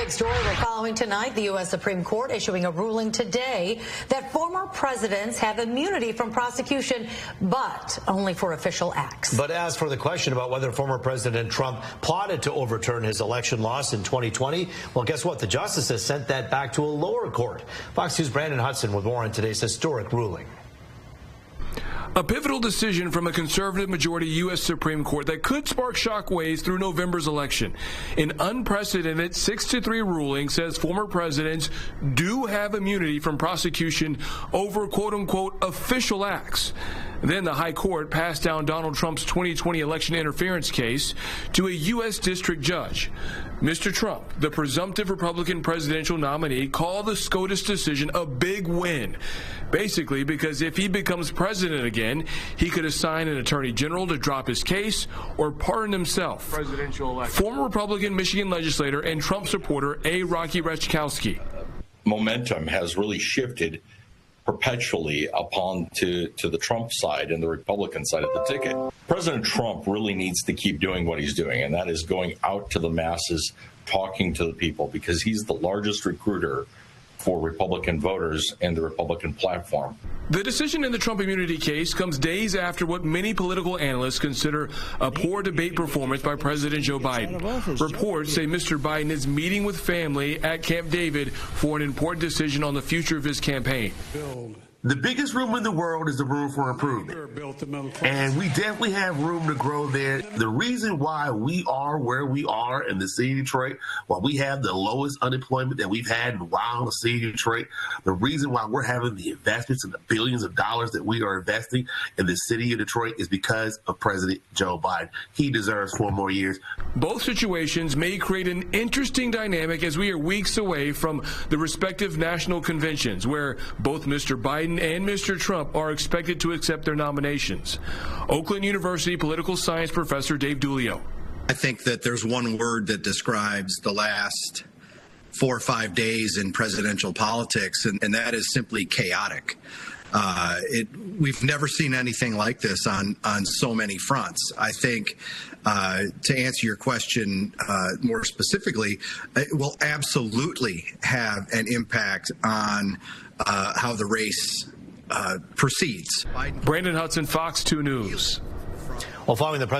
big story we're following tonight. The U.S. Supreme Court issuing a ruling today that former presidents have immunity from prosecution, but only for official acts. But as for the question about whether former President Trump plotted to overturn his election loss in 2020, well, guess what? The justices sent that back to a lower court. Fox News' Brandon Hudson with more on today's historic ruling. A pivotal decision from a conservative majority U.S. Supreme Court that could spark shockwaves through November's election. An unprecedented 6-3 ruling says former presidents do have immunity from prosecution over quote-unquote official acts. Then the High Court passed down Donald Trump's 2020 election interference case to a U.S. district judge. Mr. Trump, the presumptive Republican presidential nominee, called the SCOTUS decision a big win. Basically because if he becomes president again, he could assign an attorney general to drop his case or pardon himself. Presidential election. Former Republican Michigan legislator and Trump supporter A. Rocky Rechkowski. Momentum has really shifted perpetually upon to the Trump side and the Republican side of the ticket. President Trump really needs to keep doing what he's doing, and that is going out to the masses, talking to the people, because he's the largest recruiter for Republican voters and the Republican platform. The decision in the Trump immunity case comes days after what many political analysts consider a poor debate performance by President Joe Biden. Reports say Mr. Biden is meeting with family at Camp David for an important decision on the future of his campaign. The biggest room in the world is the room for improvement. And we definitely have room to grow there. The reason why we are where we are in the city of Detroit, why we have the lowest unemployment that we've had in a while in the city of Detroit, the reason why we're having the investments and the billions of dollars that we are investing in the city of Detroit is because of President Joe Biden. He deserves 4 more years. Both situations may create an interesting dynamic as we are weeks away from the respective national conventions, where both Mr. Biden and Mr. Trump are expected to accept their nominations. Oakland University political science professor Dave Dulio. I think that there's one word that describes the last 4 or 5 days in presidential politics, and that is simply chaotic. We've never seen anything like this on so many fronts. I think, to answer your question more specifically, it will absolutely have an impact on how the race proceeds. Brandon Hudson, Fox 2 News. Well, following the